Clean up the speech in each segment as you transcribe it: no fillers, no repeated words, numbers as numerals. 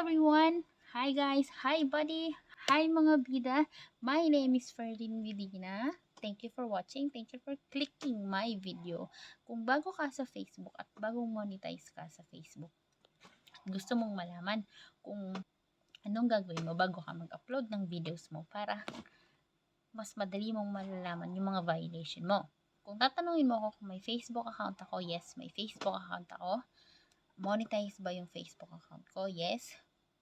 everyone! Hi guys! Hi buddy! Hi mga bida! My name is Ferdin Medina. Thank you for watching. Thank you for clicking my video. Kung bago ka sa Facebook at bagong monetize ka sa Facebook, gusto mong malaman kung anong gagawin mo bago ka mag-upload ng videos mo para mas madali mong malalaman yung mga violation mo. Kung tatanungin mo ako kung may Facebook account ako, yes, may Facebook account ako. Monetize ba yung Facebook account ko? Yes.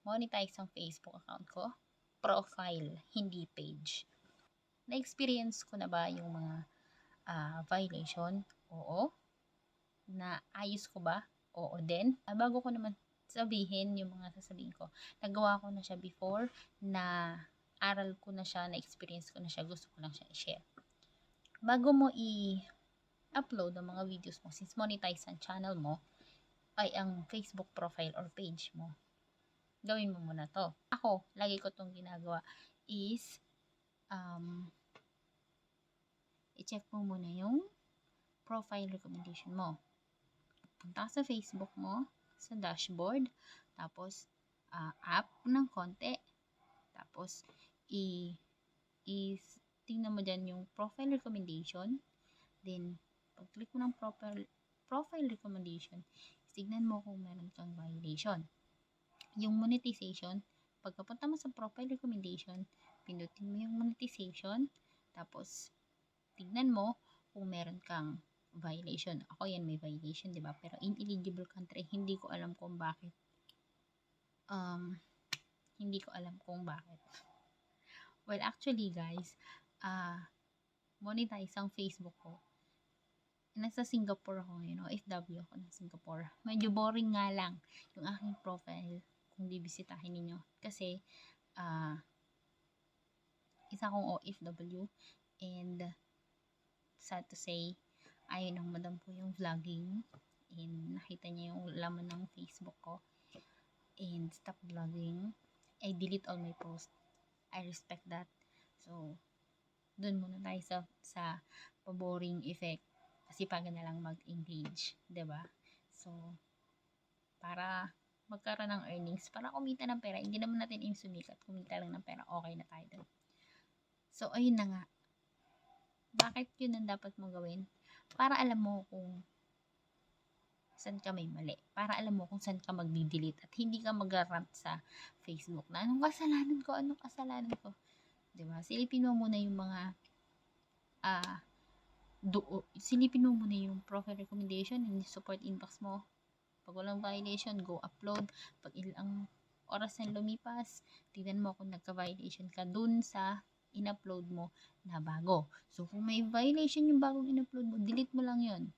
Monetize ang Facebook account ko. Profile, hindi page. Na-experience ko na ba yung mga violation? Oo. Na-ayos ko ba? Oo din. Bago ko naman sabihin yung mga sasabihin ko, nagawa ko na siya before, na aral ko na siya, na-experience ko na siya, gusto ko lang siya i-share. Bago mo i-upload ang mga videos mo, since monetize ang channel mo, ay ang Facebook profile or page mo, gawin mo muna to. Ako, lagi ko tong ginagawa is i-check mo muna yung profile recommendation mo. Punta sa Facebook mo, sa dashboard, tapos app ng konti, tapos tingnan mo dyan yung profile recommendation. Then pag click mo ng profile recommendation, tignan mo kung meron kang violation. Yung monetization, pagkapunta mo sa profile recommendation, pindutin mo yung monetization, tapos tignan mo kung meron kang violation. Ako yan, may violation, diba? Pero in eligible country, hindi ko alam kung bakit. Well, actually guys, monetize ang Facebook ko. Nasa Singapore ako ngayon, OFW ako ng Singapore. Medyo boring nga lang yung aking profile kung bibisitahin ninyo. Kasi, isa akong OFW and sad to say, ayaw ng madam ko yung vlogging and nakita niya yung laman ng Facebook ko and stop vlogging. I delete all my posts. I respect that. So, dun muna tayo sa paboring effect. Kasipagan na lang mag-engage, 'di ba? So, para magkaroon ng earnings, para kumita ng pera, hindi naman natin aim sumikat, kumita lang ng pera, okay na tayo dun. So, ayun na nga. Bakit yun ang dapat mong gawin? Para alam mo kung saan ka may mali. Para alam mo kung saan ka magdi-delete at hindi ka mag-rant sa Facebook na anong kasalanan ko? 'Di ba? Silipin mo muna yung mga silipin mo muna yung profile recommendation, yung support inbox mo. Pag walang violation, go upload. Pag ilang oras na lumipas, tignan mo kung nagka-violation ka dun sa in-upload mo na bago. So, kung may violation yung bagong in-upload mo, delete mo lang yun.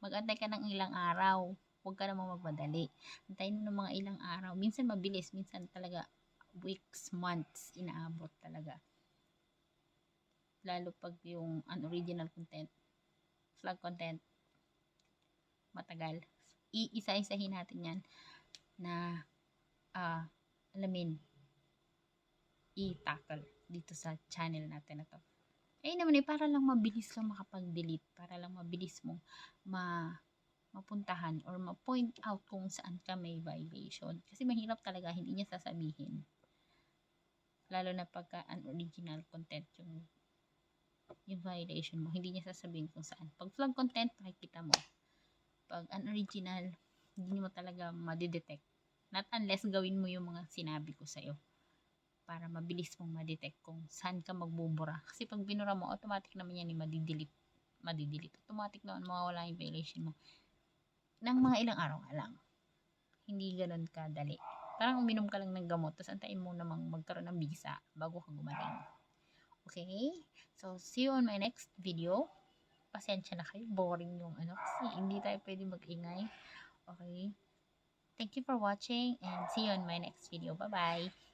Mag-antay ka ng ilang araw. Huwag ka namang magmadali. Antayin mo ng mga ilang araw. Minsan mabilis, minsan talaga weeks, months, inaabot talaga. Lalo pag yung unoriginal content, flag content, matagal. Iisa-isahin natin yan na i-tackle dito sa channel natin na to. Naman para lang mabilis kang makapag-delete, para lang mabilis mong mapuntahan or ma-point out kung saan ka may violation. Kasi mahirap talaga, hindi niya sasabihin. Lalo na pagka unoriginal content yung violation mo, hindi niya sasabihin kung saan. Pag flag content, makikita mo. Pag unoriginal, hindi mo talaga madidetect. Not unless gawin mo yung mga sinabi ko sa'yo para mabilis mong madetect kung saan ka magbubura. Kasi pag binura mo, automatic naman yan madidelete. Automatic naman mawawala yung violation mo. Nang mga ilang araw nga lang. Hindi ganun kadali. Parang uminom ka lang ng gamot, tapos antayin mo namang magkaroon ng bisa bago ka gumaling. Okay? So, see you on my next video. Pasensya na kayo. Boring yung kasi hindi tayo pwede mag-ingay. Okay? Thank you for watching and see you on my next video. Bye-bye!